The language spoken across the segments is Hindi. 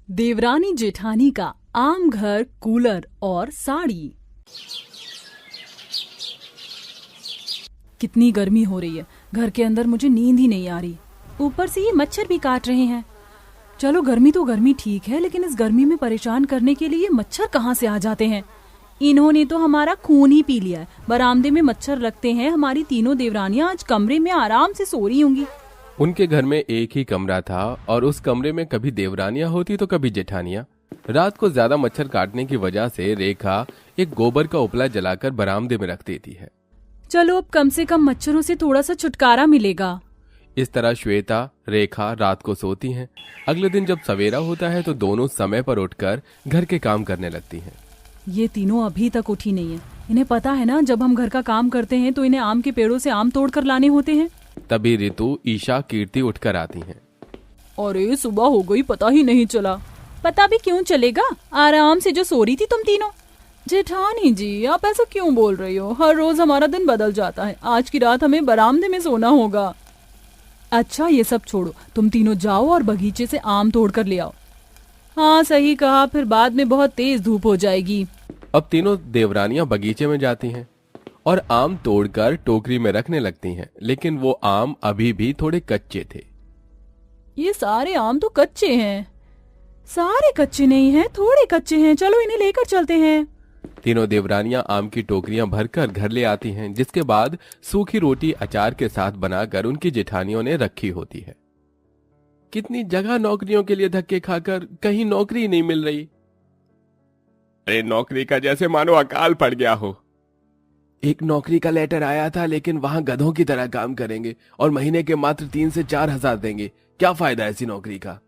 देवरानी जेठानी का आम घर, कूलर और साड़ी। कितनी गर्मी हो रही है, घर के अंदर मुझे नींद ही नहीं आ रही। ऊपर से ये मच्छर भी काट रहे हैं। चलो गर्मी तो गर्मी ठीक है, लेकिन इस गर्मी में परेशान करने के लिए ये मच्छर कहाँ से आ जाते हैं। इन्होंने तो हमारा खून ही पी लिया है। बरामदे में मच्छर लगते हैं। हमारी तीनों देवरानियां आज कमरे में आराम से सो रही होंगी। उनके घर में एक ही कमरा था और उस कमरे में कभी देवरानियां होती तो कभी जेठानियां। रात को ज्यादा मच्छर काटने की वजह से रेखा एक गोबर का उपला जलाकर बरामदे में रख देती है। चलो अब कम से कम मच्छरों से थोड़ा सा छुटकारा मिलेगा। इस तरह श्वेता, रेखा रात को सोती हैं। अगले दिन जब सवेरा होता है तो दोनों समय पर उठकर घर के काम करने लगती हैं। ये तीनों अभी तक उठी नहीं है। इन्हें पता है ना, जब हम घर का काम करते हैं तो इन्हें आम के पेड़ों से आम तोड़कर लाने होते हैं। तभी ऋतु, ईशा, कीर्ति उठकर आती हैं। अरे सुबह हो गई, पता ही नहीं चला। पता भी क्यों चलेगा, आराम से जो सो रही थी तुम तीनों। जेठानी जी, आप ऐसा क्यों बोल रही हो? हर रोज हमारा दिन बदल जाता है। आज की रात हमें बरामदे में सोना होगा। अच्छा ये सब छोड़ो, तुम तीनों जाओ और बगीचे से आम तोड़ कर ले आओ। हाँ सही कहा, फिर बाद में बहुत तेज धूप हो जाएगी। अब तीनों देवरानियां बगीचे में जाती हैं और आम तोड़कर टोकरी में रखने लगती हैं, लेकिन वो आम अभी भी थोड़े कच्चे थे। ये सारे आम तो कच्चे हैं। सारे कच्चे नहीं हैं, थोड़े कच्चे हैं। चलो इन्हें लेकर चलते हैं। तीनों देवरानियां आम की टोकरियां भरकर घर ले आती हैं, जिसके बाद सूखी रोटी अचार के साथ बनाकर उनकी जेठानियों ने रखी होती है। कितनी जगह नौकरियों के लिए धक्के खाकर कहीं नौकरी नहीं मिल रही। अरे नौकरी का जैसे मानो अकाल पड़ गया हो। एक नौकरी का लेटर आया था, लेकिन वहां गधों की तरह काम करेंगे और महीने के मात्र 3 से 4 हजार देंगे। क्या फायदा ऐसी नौकरी का?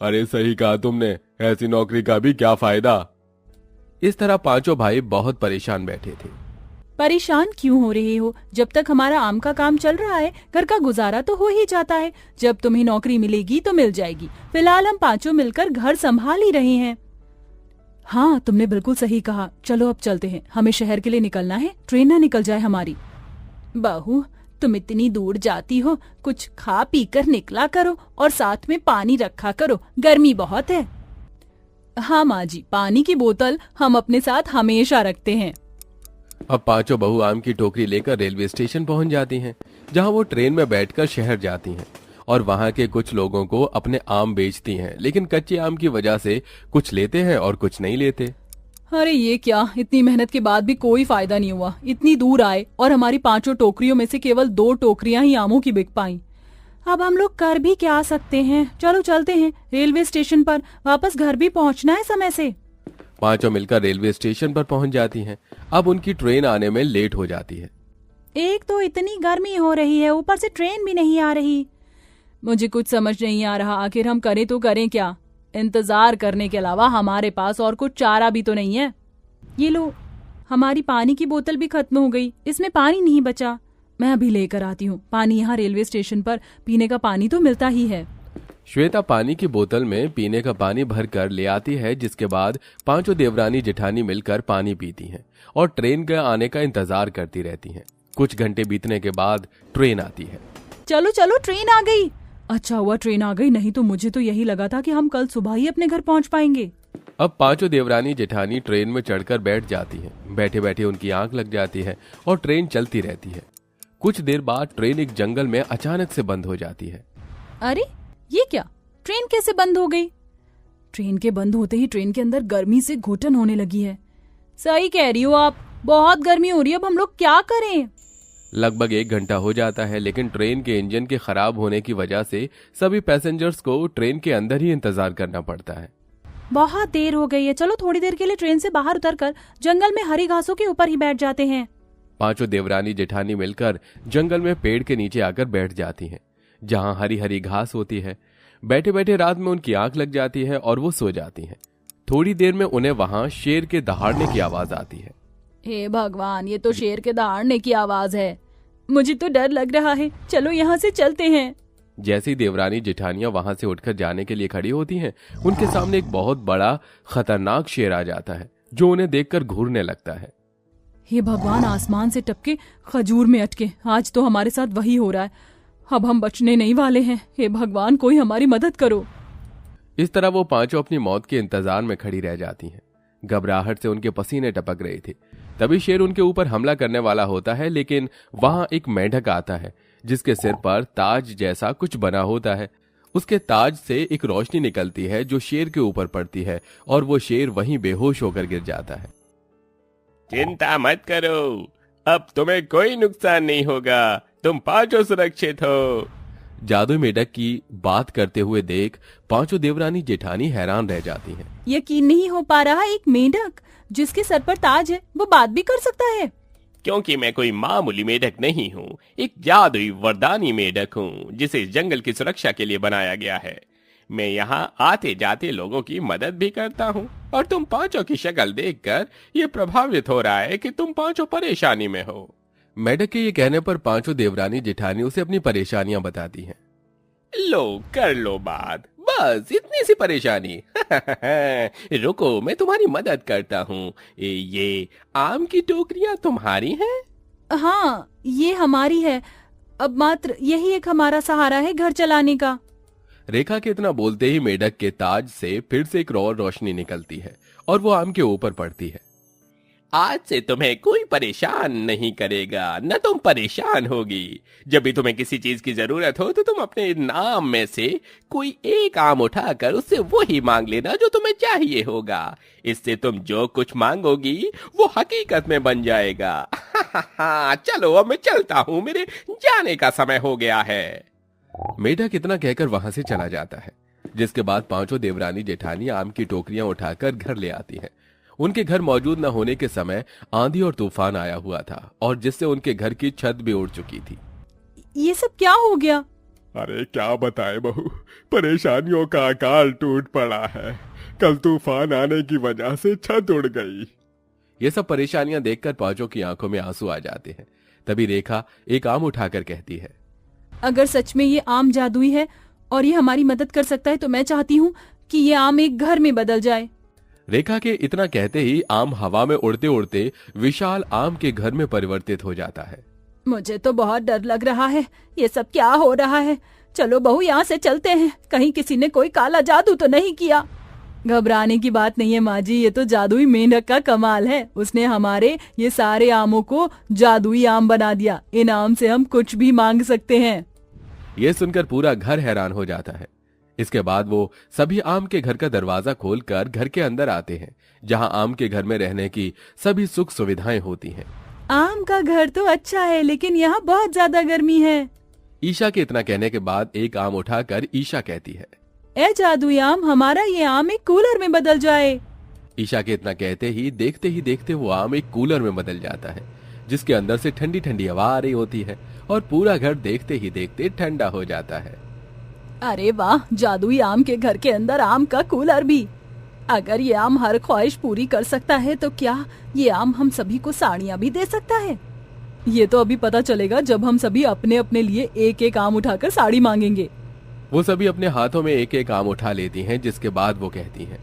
अरे सही कहा तुमने, ऐसी नौकरी का भी क्या फायदा। इस तरह पांचों भाई बहुत परेशान बैठे थे। परेशान क्यों हो रहे हो? जब तक हमारा आम का काम चल रहा है घर का गुजारा तो हो ही जाता है। जब तुम्हें नौकरी मिलेगी तो मिल जाएगी। फिलहाल हम पांचों मिलकर घर संभाल ही रहे हैं। हाँ तुमने बिल्कुल सही कहा। चलो अब चलते हैं, हमें शहर के लिए निकलना है, ट्रेन ना निकल जाए हमारी। बहू तुम इतनी दूर जाती हो, कुछ खा पी कर निकला करो और साथ में पानी रखा करो, गर्मी बहुत है। हाँ माँ जी, पानी की बोतल हम अपने साथ हमेशा रखते हैं। अब पांचों बहू आम की टोकरी लेकर रेलवे स्टेशन पहुंच जाती हैं, जहां वो ट्रेन में बैठकर शहर जाती हैं और वहां के कुछ लोगों को अपने आम बेचती हैं, लेकिन कच्चे आम की वजह से कुछ लेते हैं और कुछ नहीं लेते। अरे ये क्या, इतनी मेहनत के बाद भी कोई फायदा नहीं हुआ। इतनी दूर आए और हमारी 5 टोकरियों में से केवल 2 टोकरियां ही आमों की बिक पाई। अब हम लोग कर भी क्या सकते हैं। चलो चलते हैं रेलवे स्टेशन पर, वापस घर भी पहुंचना है समय से। पांचों मिलकर रेलवे स्टेशन पर पहुंच जाती हैं। अब उनकी ट्रेन आने में लेट हो जाती है। एक तो इतनी गर्मी हो रही है, ऊपर से ट्रेन भी नहीं आ रही। मुझे कुछ समझ नहीं आ रहा, आखिर हम करें तो करें क्या। इंतजार करने के अलावा हमारे पास और कुछ चारा भी तो नहीं है। ये लो, हमारी पानी की बोतल भी खत्म हो गई, इसमें पानी नहीं बचा। मैं अभी लेकर आती हूँ पानी। यहाँ रेलवे स्टेशन पर पीने का पानी तो मिलता ही है। श्वेता पानी की बोतल में पीने का पानी भरकर ले आती है, जिसके बाद पांचों देवरानी जेठानी मिलकर पानी पीती हैं और ट्रेन के आने का इंतजार करती रहती हैं। कुछ घंटे बीतने के बाद ट्रेन आती है। चलो चलो, ट्रेन आ गई। अच्छा हुआ ट्रेन आ गई, नहीं तो मुझे तो यही लगा था कि हम कल सुबह ही अपने घर पहुंच पाएंगे। अब पांचों देवरानी जेठानी ट्रेन में चढ़कर बैठ जाती हैं। बैठे बैठे उनकी आंख लग जाती है और ट्रेन चलती रहती है। कुछ देर बाद ट्रेन एक जंगल में अचानक से बंद हो जाती है। अरे ये क्या, ट्रेन कैसे बंद हो गई? ट्रेन के बंद होते ही ट्रेन के अंदर गर्मी से घुटन होने लगी है। सही कह रही हो आप, बहुत गर्मी हो रही है। अब हम लोग क्या करें? लगभग 1 घंटा हो जाता है, लेकिन ट्रेन के इंजन के खराब होने की वजह से सभी पैसेंजर्स को ट्रेन के अंदर ही इंतजार करना पड़ता है। बहुत देर हो गई है, चलो थोड़ी देर के लिए ट्रेन से बाहर उतरकर जंगल में हरी घासों के ऊपर ही बैठ जाते हैं। पांचों देवरानी जेठानी मिलकर जंगल में पेड़ के नीचे आकर बैठ जाती हैं, जहां हरी हरी घास होती है। बैठे बैठे रात में उनकी आंख लग जाती है और वो सो जाती हैं। थोड़ी देर में उन्हें वहां शेर के दहाड़ने की आवाज आती है। हे भगवान, ये तो शेर के दहाड़ने की आवाज है। मुझे तो डर लग रहा है, चलो यहाँ से चलते हैं। जैसे ही देवरानी जेठानियां वहां से उठकर जाने के लिए खड़ी होती हैं, उनके सामने एक बहुत बड़ा खतरनाक शेर आ जाता है, जो उन्हें देखकर घूरने लगता है। हे भगवान, आसमान से टपके खजूर में अटके, आज तो हमारे साथ वही हो रहा है। अब हम बचने नहीं वाले हैं। हे भगवान, कोई हमारी मदद करो। इस तरह वो पांचों अपनी मौत के इंतजार में खड़ी रह जाती हैं। घबराहट से उनके पसीने टपक रहे थे। तभी शेर उनके ऊपर हमला करने वाला होता है, लेकिन वहां एक मेंढक आता है जिसके सिर पर ताज जैसा कुछ बना होता है। उसके ताज से एक रोशनी निकलती है जो शेर के ऊपर पड़ती है और वो शेर वहीं बेहोश होकर गिर जाता है। चिंता मत करो, अब तुम्हें कोई नुकसान नहीं होगा, तुम पांचों सुरक्षित हो। जादू मेढक की बात करते हुए देख पांचों देवरानी जेठानी हैरान रह जाती हैं। यकीन नहीं हो पा रहा, एक मेंढक जिसके सर पर ताज है वो बात भी कर सकता है। क्योंकि मैं कोई मामूली मेढक नहीं हूँ, एक जादुई वरदानी मेढक हूँ जिसे इस जंगल की सुरक्षा के लिए बनाया गया है। मैं यहाँ आते जाते लोगों की मदद भी करता हूँ और तुम पांचों की शक्ल देखकर ये प्रभावित हो रहा है कि तुम पांचों परेशानी में हो। मेढक के ये कहने पर पांचों देवरानी जेठानी उसे अपनी परेशानियां बताती हैं। लो कर लो बात, बस इतनी सी परेशानी। रुको मैं तुम्हारी मदद करता हूँ। ये आम की टोकरियां तुम्हारी हैं? हाँ, ये हमारी है। अब मात्र यही एक हमारा सहारा है घर चलाने का। रेखा के इतना बोलते ही मेढक के ताज से फिर से एक और रोशनी निकलती है और वो आम के ऊपर पड़ती है। आज से तुम्हें कोई परेशान नहीं करेगा, न तुम परेशान होगी। जब भी तुम्हें किसी चीज की जरूरत हो तो तुम अपने नाम में से कोई एक आम उठाकर उससे वो ही मांग लेना जो तुम्हें चाहिए होगा। इससे तुम जो कुछ मांगोगी वो हकीकत में बन जाएगा। चलो अब मैं चलता हूँ, मेरे जाने का समय हो गया है। मेढक इतना कहकर वहां से चला जाता है, जिसके बाद पांचों देवरानी जेठानी आम की टोकरियां उठाकर घर ले आती हैं। उनके घर मौजूद न होने के समय आंधी और तूफान आया हुआ था और जिससे उनके घर की छत भी उड़ चुकी थी। ये सब क्या हो गया? अरे क्या बताए बहू, परेशानियों का अकाल टूट पड़ा है। कल तूफान आने की वजह से छत उड़ गई। ये सब परेशानियां देखकर पांचों की आंखों में आंसू आ जाते हैं। तभी रेखा एक आम उठाकर कहती है, अगर सच में ये आम जादुई है और ये हमारी मदद कर सकता है तो मैं चाहती हूँ कि ये आम एक घर में बदल जाए। रेखा के इतना कहते ही आम हवा में उड़ते उड़ते विशाल आम के घर में परिवर्तित हो जाता है। मुझे तो बहुत डर लग रहा है, ये सब क्या हो रहा है? चलो बहू यहाँ से चलते हैं, कहीं किसी ने कोई काला जादू तो नहीं किया। घबराने की बात नहीं है माँ जी, ये तो जादुई मेंढक का कमाल है। उसने हमारे ये सारे आमों को जादुई आम बना दिया। इन आम से हम कुछ भी मांग सकते हैं। ये सुनकर पूरा घर हैरान हो जाता है। इसके बाद वो सभी आम के घर का दरवाजा खोलकर घर के अंदर आते हैं, जहां आम के घर में रहने की सभी सुख सुविधाएं होती हैं। आम का घर तो अच्छा है, लेकिन यहाँ बहुत ज्यादा गर्मी है। ईशा के इतना कहने के बाद एक आम उठाकर ईशा कहती है, ए जादुई आम, हमारा ये आम एक कूलर में बदल जाए। ईशा के इतना कहते ही देखते वो आम एक कूलर में बदल जाता है, जिसके अंदर से ठंडी ठंडी हवा आ रही होती है और पूरा घर देखते ही देखते ठंडा हो जाता है। अरे वाह, जादुई आम के घर के अंदर आम का कूलर भी। अगर ये आम हर ख्वाहिश पूरी कर सकता है तो क्या ये आम हम सभी को साड़ियाँ भी दे सकता है? ये तो अभी पता चलेगा जब हम सभी अपने अपने लिए एक एक आम उठाकर साड़ी मांगेंगे। वो सभी अपने हाथों में एक एक आम उठा लेती हैं, जिसके बाद वो कहती हैं,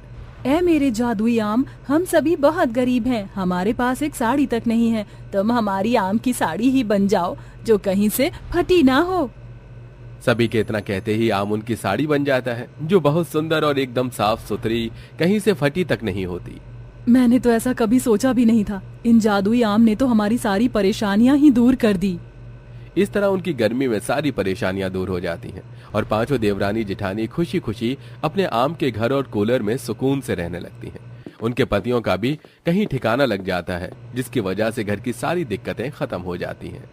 ए मेरे जादुई आम, हम सभी बहुत गरीब हैं, हमारे पास एक साड़ी तक नहीं है। तुम हमारी आम की साड़ी ही बन जाओ जो कहीं से फटी ना हो। सभी के इतना कहते ही आम उनकी साड़ी बन जाता है, जो बहुत सुंदर और एकदम साफ सुथरी, कहीं से फटी तक नहीं होती। मैंने तो ऐसा कभी सोचा भी नहीं था। इन जादुई आम ने तो हमारी सारी परेशानियां ही दूर कर दी। इस तरह उनकी गर्मी में सारी परेशानियां दूर हो जाती हैं और पांचों देवरानी जेठानी खुशी खुशी अपने आम के घर और कूलर में सुकून से रहने लगती हैं। उनके पतियों का भी कहीं ठिकाना लग जाता है, जिसकी वजह से घर की सारी दिक्कतें खत्म हो जाती हैं।